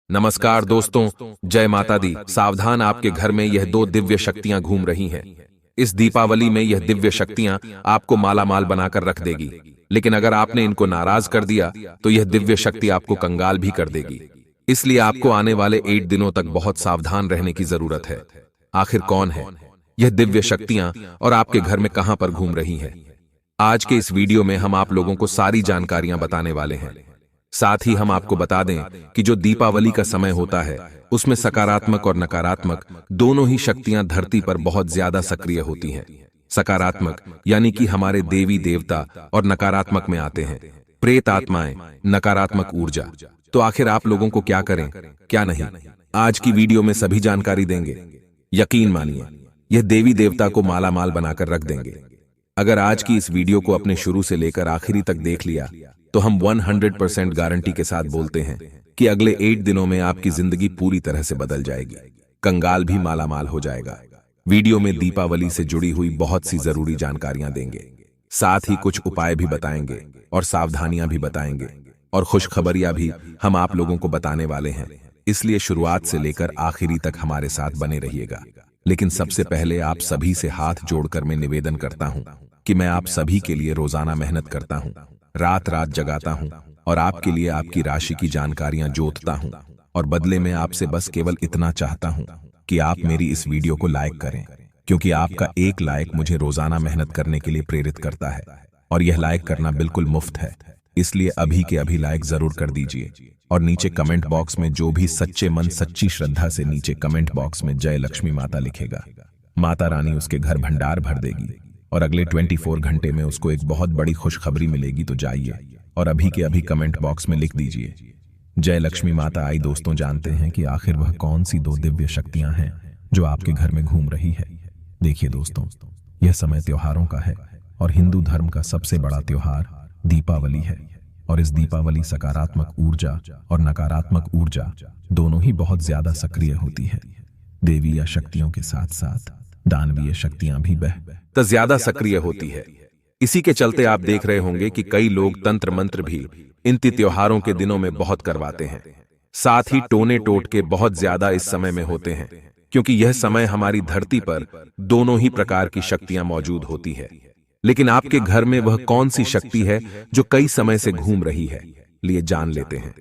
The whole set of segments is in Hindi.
नमस्कार दोस्तों, जय माता दी। सावधान, आपके घर में यह दो दिव्य शक्तियां घूम रही हैं। इस दीपावली में यह दिव्य शक्तियां आपको मालामाल बनाकर रख देगी, लेकिन अगर आपने इनको नाराज कर दिया तो यह दिव्य शक्ति आपको कंगाल भी कर देगी। इसलिए आपको आने वाले 8 दिनों तक बहुत सावधान रहने की जरूरत है। आखिर कौन है यह दिव्य शक्तियां और आपके घर में कहां पर घूम रही हैं? आज के इस वीडियो में हम आप लोगों को सारी जानकारियां बताने वाले हैं। साथ ही हम आपको बता दें कि जो दीपावली का समय होता है उसमें सकारात्मक और नकारात्मक दोनों ही शक्तियां धरती पर बहुत ज्यादा सक्रिय होती हैं। सकारात्मक यानी कि हमारे देवी देवता, और नकारात्मक में आते हैं प्रेत आत्माएं, नकारात्मक ऊर्जा। तो आखिर आप लोगों को क्या करें क्या नहीं, आज की वीडियो में सभी जानकारी देंगे। यकीन मानिए, यह देवी देवता को मालामाल बनाकर रख देंगे। अगर आज की इस वीडियो को अपने शुरू से लेकर आखिरी तक देख लिया तो हम 100% गारंटी के साथ बोलते हैं कि अगले 8 दिनों में आपकी जिंदगी पूरी तरह से बदल जाएगी, कंगाल भी मालामाल हो जाएगा। वीडियो में दीपावली से जुड़ी हुई बहुत सी जरूरी जानकारियां देंगे, साथ ही कुछ उपाय भी बताएंगे और सावधानियां भी बताएंगे, और खुशखबरियां भी हम आप लोगों को बताने वाले हैं। इसलिए शुरुआत से लेकर आखिरी तक हमारे साथ बने रहिएगा। लेकिन सबसे पहले आप सभी से हाथ जोड़कर मैं निवेदन करता हूं कि मैं आप सभी के लिए रोजाना मेहनत करता हूं, रात रात जगाता हूं और आपके लिए आपकी राशि की जानकारियां जोतता हूं, और बदले में आपसे बस केवल इतना चाहता हूं कि आप मेरी इस वीडियो को लाइक करें, क्योंकि आपका एक लाइक मुझे रोजाना मेहनत करने के लिए प्रेरित करता है, और यह लाइक करना बिल्कुल मुफ्त है। इसलिए अभी के अभी लाइक जरूर कर दीजिए, और नीचे कमेंट बॉक्स में जो भी सच्चे मन सच्ची श्रद्धा से नीचे कमेंट बॉक्स में जय लक्ष्मी माता लिखेगा, माता रानी उसके घर भंडार भर देगी और अगले 24 घंटे में उसको एक बहुत बड़ी खुशखबरी मिलेगी। तो जाइए और अभी के अभी कमेंट बॉक्स में लिख दीजिए जय लक्ष्मी माता आई। दोस्तों, जानते हैं कि आखिर वह कौन सी दो दिव्य शक्तियां हैं जो आपके घर में घूम रही है? देखिए दोस्तों, यह समय त्योहारों का है और हिंदू धर्म का सबसे बड़ा त्योहार दीपावली है। और इस दीपावली सकारात्मक ऊर्जा और नकारात्मक ऊर्जा दोनों ही बहुत ज्यादा सक्रिय होती है। देवी या शक्तियों के साथ साथ दानवीय शक्तियां भी ज्यादा सक्रिय होती है। इसी के चलते आप देख रहे होंगे कि कई लोग तंत्र मंत्र भी इन त्योहारों के दिनों में बहुत करवाते हैं। साथ ही टोने टोटके बहुत ज्यादा इस समय में होते हैं, क्योंकि यह समय हमारी धरती पर दोनों ही प्रकार की शक्तियां मौजूद होती है। लेकिन आपके घर में वह कौन सी शक्ति है जो कई समय से घूम रही है? लिए जान लेते हैं।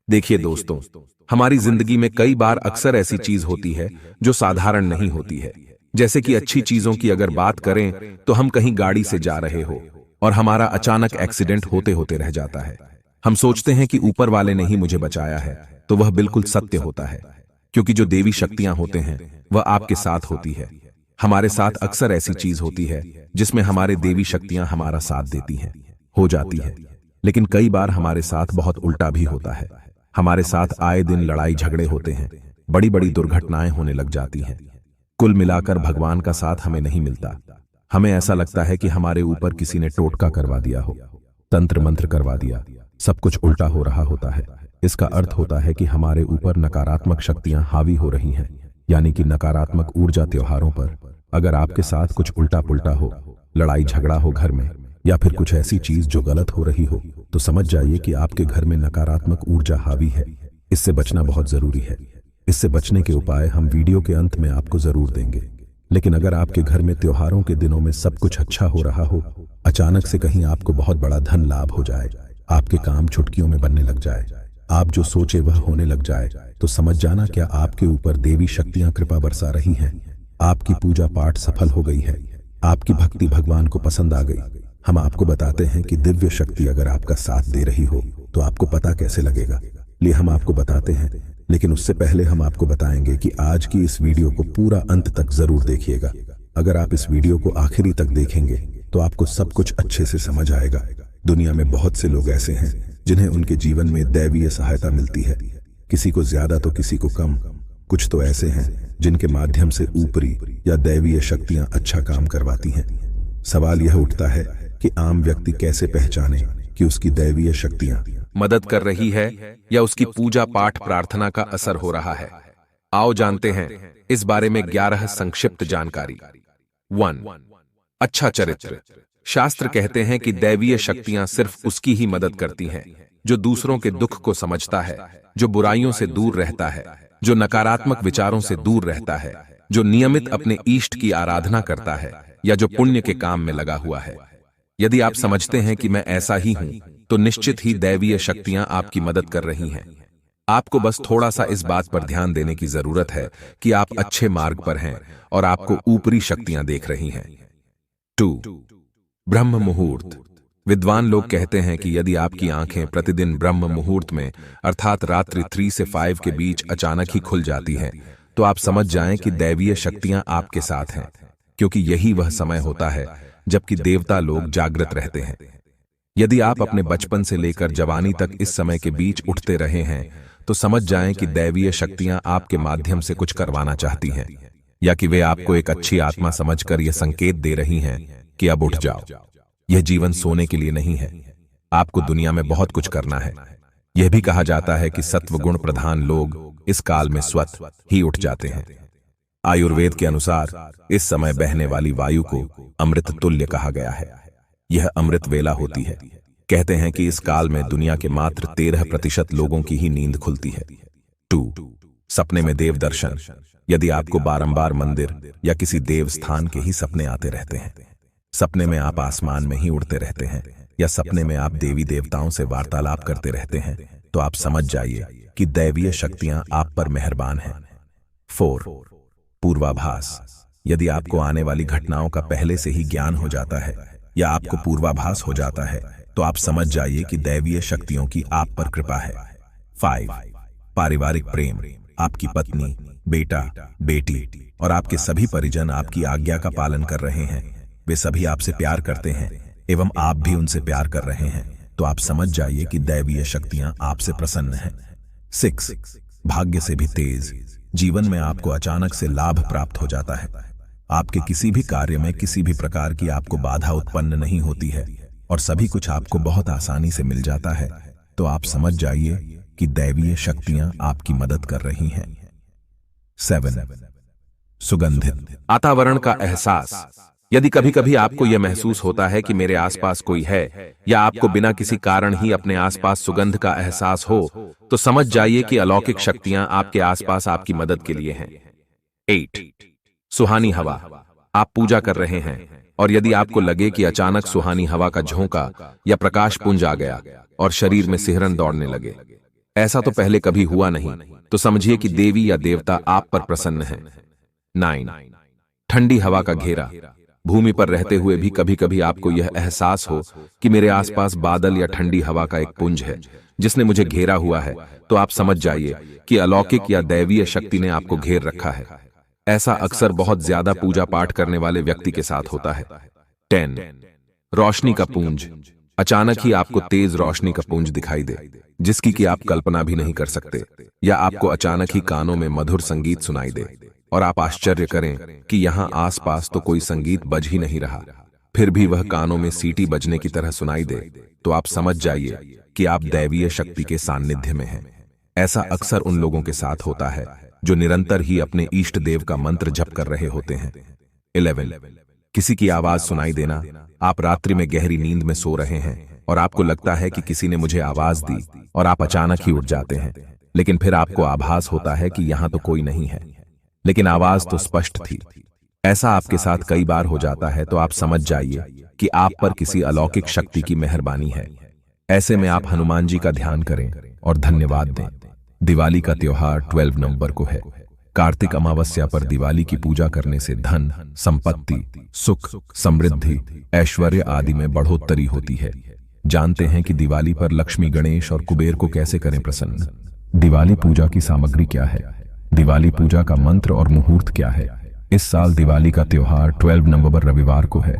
देखिए दोस्तों, हमारी जिंदगी में कई बार अक्सर ऐसी चीज होती है जो साधारण नहीं होती है। जैसे कि अच्छी चीजों की अगर बात करें तो हम कहीं गाड़ी से जा रहे हो और हमारा अचानक एक्सीडेंट होते होते रह जाता है। हम सोचते हैं कि ऊपर वाले ने ही मुझे बचाया है, तो वह बिल्कुल सत्य होता है, क्योंकि जो देवी शक्तियां होते हैं वह आपके साथ होती है। हमारे साथ अक्सर ऐसी चीज होती है जिसमें हमारे देवी शक्तियां हमारा साथ देती हैं, हो जाती है। लेकिन कई बार हमारे साथ बहुत उल्टा भी होता है। हमारे साथ आए दिन लड़ाई झगड़े होते हैं, बड़ी बड़ी दुर्घटनाएं होने लग जाती हैं। कुल मिलाकर भगवान का साथ हमें नहीं मिलता। हमें ऐसा लगता है कि हमारे ऊपर किसी ने टोटका करवा दिया हो, तंत्र मंत्र करवा दिया, सब कुछ उल्टा हो रहा होता है। इसका अर्थ होता है कि हमारे ऊपर नकारात्मक शक्तियां हावी हो रही हैं, यानी कि नकारात्मक ऊर्जा। त्योहारों पर अगर आपके साथ कुछ उल्टा पुल्टा हो, लड़ाई झगड़ा हो घर में, या फिर कुछ ऐसी चीज जो गलत हो रही हो, तो समझ जाइए कि आपके घर में नकारात्मक ऊर्जा हावी है। इससे बचना बहुत जरूरी है। इससे बचने के उपाय हम वीडियो के अंत में आपको जरूर देंगे। लेकिन अगर आपके घर में त्योहारों के दिनों में सब कुछ अच्छा हो रहा हो, अचानक से कहीं आपको बहुत बड़ा धन लाभ हो जाए, आपके काम चुटकियों में बनने लग जाए, आप जो सोचे वह होने लग जाए, तो समझ जाना क्या आपके ऊपर देवी शक्तियां कृपा बरसा रही हैं। आपकी पूजा पाठ सफल हो गई है, आपकी भक्ति भगवान को पसंद आ गई। हम आपको बताते हैं कि दिव्य शक्ति अगर आपका साथ दे रही हो तो आपको पता कैसे लगेगा, लिए हम आपको बताते हैं। लेकिन उससे पहले हम आपको बताएंगे कि आज की इस वीडियो को पूरा अंत तक जरूर देखिएगा। अगर आप इस वीडियो को आखिरी तक देखेंगे तो आपको सब कुछ अच्छे से समझ आएगा। दुनिया में बहुत से लोग ऐसे हैं जिन्हें उनके जीवन में दैवीय सहायता मिलती है, किसी को ज्यादा तो किसी को कम। कुछ तो ऐसे हैं जिनके माध्यम से ऊपरी या दैवीय शक्तियां अच्छा काम करवाती हैं। सवाल यह उठता है कि आम व्यक्ति कैसे पहचाने कि उसकी दैवीय शक्तियां मदद कर रही है या उसकी पूजा पाठ प्रार्थना का असर हो रहा है। आओ जानते हैं इस बारे में 11 संक्षिप्त जानकारी। 1. अच्छा चरित्र। शास्त्र कहते हैं कि दैवीय शक्तियां सिर्फ उसकी ही मदद करती हैं जो दूसरों के दुख को समझता है, जो बुराइयों से दूर रहता है, जो नकारात्मक विचारों से दूर रहता है, जो नियमित अपने इष्ट की आराधना करता है या जो पुण्य के काम में लगा हुआ है। यदि आप समझते हैं कि मैं ऐसा ही हूं, तो निश्चित ही दैवीय शक्तियां आपकी मदद कर रही हैं। आपको बस थोड़ा सा इस बात पर ध्यान देने की जरूरत है कि आप अच्छे मार्ग पर हैं और आपको ऊपरी शक्तियां देख रही हैं। 2. ब्रह्म मुहूर्त। विद्वान लोग कहते हैं कि यदि आपकी आंखें प्रतिदिन ब्रह्म मुहूर्त में अर्थात रात्रि 3 से 5 के बीच अचानक ही खुल जाती हैं, तो आप समझ जाएं कि दैवीय शक्तियां आपके साथ हैं, क्योंकि यही वह समय होता है जबकि देवता लोग जागृत रहते हैं। यदि आप अपने बचपन से लेकर जवानी तक इस समय के बीच उठते रहे हैं, तो समझ जाएं कि दैवीय शक्तियां आपके माध्यम से कुछ करवाना चाहती हैं, या कि वे आपको एक अच्छी आत्मा समझकर यह संकेत दे रही हैं कि अब उठ जाओ। यह जीवन सोने के लिए नहीं है, आपको दुनिया में बहुत कुछ करना है। यह भी कहा जाता है कि सत्व गुण प्रधान लोग इस काल में स्वतः ही उठ जाते हैं। आयुर्वेद के अनुसार इस समय बहने वाली वायु को अमृत तुल्य कहा गया है। यह अमृत वेला होती है। कहते हैं कि इस काल में दुनिया के मात्र 13% लोगों की ही नींद खुलती है। 2. सपने में देव दर्शन। यदि आपको बारंबार मंदिर या किसी देव स्थान के ही सपने आते रहते हैं, सपने में आप आसमान में ही उड़ते रहते हैं, या सपने में आप देवी देवताओं से वार्तालाप करते रहते हैं, तो आप समझ जाइए कि दैवीय शक्तियां आप पर मेहरबान हैं। 4. पूर्वाभास। यदि आपको आने वाली घटनाओं का पहले से ही ज्ञान हो जाता है या आपको पूर्वाभास हो जाता है, तो आप समझ जाइए कि दैवीय शक्तियों की आप पर कृपा है। 5. पारिवारिक प्रेम। आपकी पत्नी, बेटा, बेटी और आपके सभी परिजन आपकी आज्ञा का पालन कर रहे हैं। वे सभी आपसे प्यार करते हैं एवं आप भी उनसे प्यार कर रहे हैं, तो आप समझ जाइए कि दैवीय शक्तियां आपसे प्रसन्न हैं। 6. भाग्य से भी तेज। जीवन में आपको अचानक से लाभ प्राप्त हो जाता है। आपके किसी भी कार्य में किसी भी प्रकार की आपको बाधा उत्पन्न नहीं होती है और सभी कुछ आपको बहुत आसानी से मिल जाता है, तो आप समझ जाइए कि दैवीय शक्तियां आपकी मदद कर रही हैं। 7. सुगंधित वातावरण का एहसास। यदि कभी कभी आपको यह महसूस होता है कि मेरे आसपास कोई है, या आपको बिना किसी कारण ही अपने आसपास सुगंध का एहसास हो, तो समझ जाइए कि अलौकिक शक्तियां आपके आसपास आपकी मदद के लिए हैं। 8. सुहानी हवा। आप पूजा कर रहे हैं और यदि आपको लगे कि अचानक सुहानी हवा का झोंका या प्रकाश पुंज आ गया और शरीर में सिहरन दौड़ने लगे, ऐसा तो पहले कभी हुआ नहीं, तो समझिए कि देवी या देवता आप पर प्रसन्न है। 9. ठंडी हवा का घेरा। भूमि पर रहते हुए भी कभी कभी आपको यह एहसास हो कि मेरे आसपास बादल या ठंडी हवा का एक पुंज है जिसने मुझे घेरा हुआ है, तो आप समझ जाइए कि अलौकिक या दैवीय शक्ति ने आपको घेर रखा है। ऐसा अक्सर बहुत ज्यादा पूजा पाठ करने वाले व्यक्ति के साथ होता है। 10. रोशनी का पुंज। अचानक ही आपको तेज रोशनी का पुंज दिखाई दे, जिसकी कि आप कल्पना भी नहीं कर सकते, या आपको अचानक ही कानों में मधुर संगीत सुनाई दे और आप आश्चर्य करें कि यहाँ आसपास तो कोई संगीत बज ही नहीं रहा, फिर भी वह कानों में सीटी बजने की तरह सुनाई दे, तो आप समझ जाइए कि आप दैवीय शक्ति के सान्निध्य में हैं। ऐसा अक्सर उन लोगों के साथ होता है जो निरंतर ही अपने इष्ट देव का मंत्र जप कर रहे होते हैं। 11. किसी की आवाज सुनाई देना। आप रात्रि में गहरी नींद में सो रहे हैं और आपको लगता है कि किसी ने मुझे आवाज दी और आप अचानक ही उठ जाते हैं, लेकिन फिर आपको आभास होता है कि यहाँ तो कोई नहीं है, लेकिन आवाज तो स्पष्ट थी। ऐसा आपके साथ कई बार हो जाता है, तो आप समझ जाइए कि आप पर किसी अलौकिक शक्ति की मेहरबानी है। ऐसे में आप हनुमान जी का ध्यान करें और धन्यवाद दें। दिवाली का त्योहार 12 नवंबर को है। कार्तिक अमावस्या पर दिवाली की पूजा करने से धन, संपत्ति, सुख, समृद्धि, ऐश्वर्य आदि में बढ़ोतरी होती है। जानते हैं कि दिवाली पर लक्ष्मी, गणेश और कुबेर को कैसे करें प्रसन्न। दिवाली पूजा की सामग्री क्या है, दिवाली पूजा का मंत्र और मुहूर्त क्या है। इस साल दिवाली का त्योहार 12 नवंबर रविवार को है।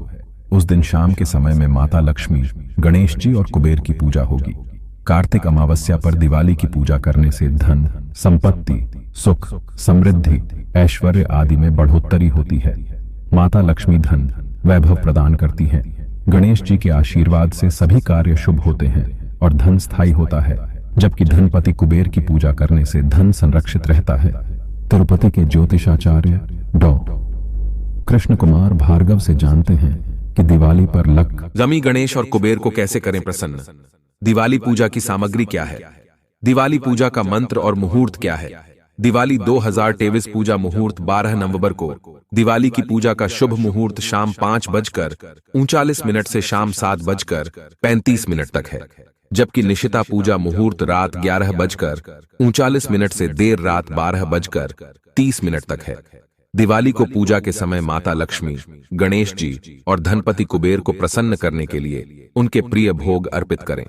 उस दिन शाम के समय में माता लक्ष्मी, गणेश जी और कुबेर की पूजा होगी। कार्तिक अमावस्या पर दिवाली की पूजा करने से धन, संपत्ति, सुख, समृद्धि, ऐश्वर्य आदि में बढ़ोतरी होती है। माता लक्ष्मी धन, वैभव प्रदान करती हैं। गणेश जी के आशीर्वाद से सभी कार्य शुभ होते हैं और धन स्थायी होता है, जबकि धनपति कुबेर की पूजा करने से धन संरक्षित रहता है। तिरुपति के ज्योतिषाचार्य डॉ. कृष्ण कुमार भार्गव से जानते हैं कि दिवाली पर जमी, गणेश और कुबेर को कैसे करें प्रसन्न। दिवाली पूजा की सामग्री क्या है? दिवाली पूजा का मंत्र और मुहूर्त क्या है? दिवाली 2023 पूजा मुहूर्त 12 नवंबर को। दिवाली की पूजा का शुभ मुहूर्त शाम 5:39 से शाम 7:35 तक है, जबकि निशिता पूजा मुहूर्त रात 11:39 से देर रात 12:30 तक है। दिवाली को पूजा के समय माता लक्ष्मी, गणेश जी और धनपति कुबेर को प्रसन्न करने के लिए उनके प्रिय भोग अर्पित करें।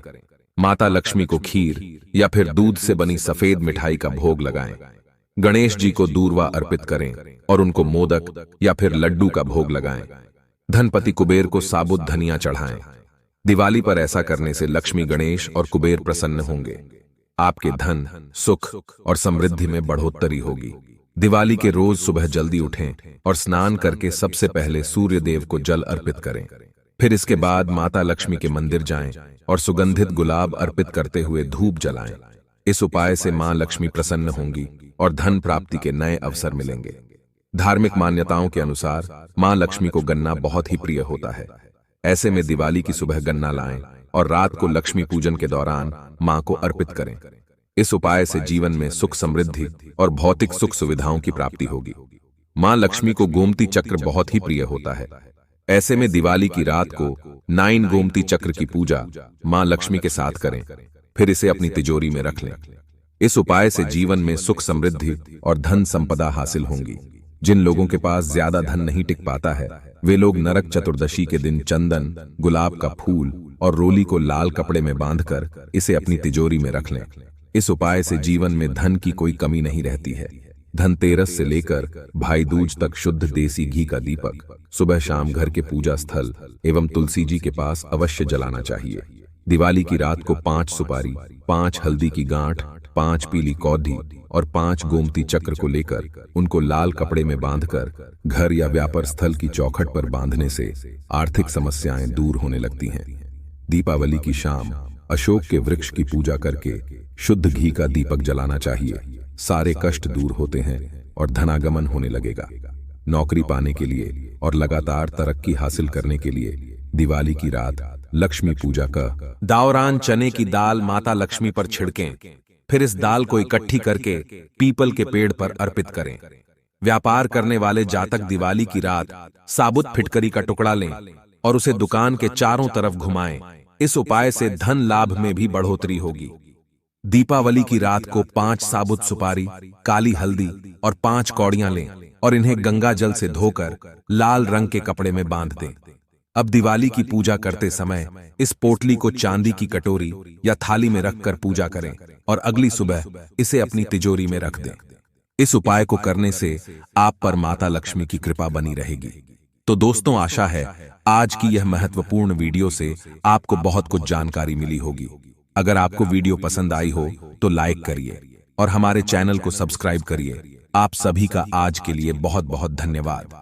माता लक्ष्मी को खीर या फिर दूध से बनी सफेद मिठाई का भोग लगाएं। गणेश जी को दूर्वा अर्पित करें और उनको मोदक या फिर लड्डू का भोग लगाएं। धनपति कुबेर को साबुत धनिया चढ़ाएं। दिवाली पर ऐसा करने से लक्ष्मी, गणेश और कुबेर प्रसन्न होंगे। आपके धन, सुख और समृद्धि में बढ़ोतरी होगी। दिवाली के रोज सुबह जल्दी उठें और स्नान करके सबसे पहले सूर्य देव को जल अर्पित करें। फिर इसके बाद माता लक्ष्मी के मंदिर जाएं और सुगंधित गुलाब अर्पित करते हुए धूप जलाएं। इस उपाय से मां लक्ष्मी प्रसन्न होंगी और धन प्राप्ति के नए अवसर मिलेंगे। धार्मिक मान्यताओं के अनुसार मां लक्ष्मी को गन्ना बहुत ही प्रिय होता है। ऐसे में दिवाली की सुबह गन्ना लाएं और रात को लक्ष्मी पूजन के दौरान मां को अर्पित करें। इस उपाय से जीवन में सुख, समृद्धि और भौतिक सुख सुविधाओं की प्राप्ति होगी। मां लक्ष्मी को गोमती चक्र बहुत ही प्रिय होता है। ऐसे में दिवाली की रात को 9 गोमती चक्र की पूजा मां लक्ष्मी के साथ करें, फिर इसे अपनी तिजोरी में रख लें। इस उपाय से जीवन में सुख, समृद्धि और धन संपदा हासिल होंगी। जिन लोगों के पास ज्यादा धन नहीं टिक पाता है, वे लोग नरक चतुर्दशी के दिन चंदन, गुलाब का फूल और रोली को लाल कपड़े में बांधकर इसे अपनी तिजोरी में रख लें। इस उपाय से जीवन में धन की कोई कमी नहीं रहती है। धनतेरस से लेकर भाई दूज तक शुद्ध देसी घी का दीपक सुबह शाम घर के पूजा स्थल एवं तुलसी जी के पास अवश्य जलाना चाहिए। दिवाली की रात को 5 सुपारी, 5 हल्दी की गांठ, 5 पीली कौधी और 5 गोमती चक्र को लेकर उनको लाल कपड़े में बांधकर घर या व्यापार स्थल की चौखट पर बांधने से आर्थिक समस्याएं दूर होने लगती हैं। दीपावली की शाम अशोक के वृक्ष की पूजा करके शुद्ध घी का दीपक जलाना चाहिए। सारे कष्ट दूर होते हैं और धनागमन होने लगेगा। नौकरी पाने के लिए और लगातार तरक्की हासिल करने के लिए दिवाली की रात लक्ष्मी पूजा का दौरान चने की दाल माता लक्ष्मी पर छिड़कें। फिर इस दाल को इकट्ठी करके पीपल के पेड़ पर अर्पित करें। व्यापार करने वाले जातक दिवाली की रात साबुत फिटकरी का टुकड़ा लें और उसे दुकान के चारों तरफ घुमाएं। इस उपाय से धन लाभ में भी बढ़ोतरी होगी। दीपावली की रात को 5 साबुत सुपारी, काली हल्दी और 5 कौड़ियां लें और इन्हें गंगा जल से धोकर लाल रंग के कपड़े में बांध दें। अब दिवाली की पूजा करते समय इस पोटली को चांदी की कटोरी या थाली में रखकर पूजा करें और अगली सुबह इसे अपनी तिजोरी में रख दें। इस उपाय को करने से आप पर माता लक्ष्मी की कृपा बनी रहेगी। तो दोस्तों, आशा है आज की यह महत्वपूर्ण वीडियो से आपको बहुत कुछ जानकारी मिली होगी। अगर आपको वीडियो पसंद आई हो तो लाइक करिए और हमारे चैनल को सब्सक्राइब करिए। आप सभी का आज के लिए बहुत बहुत धन्यवाद।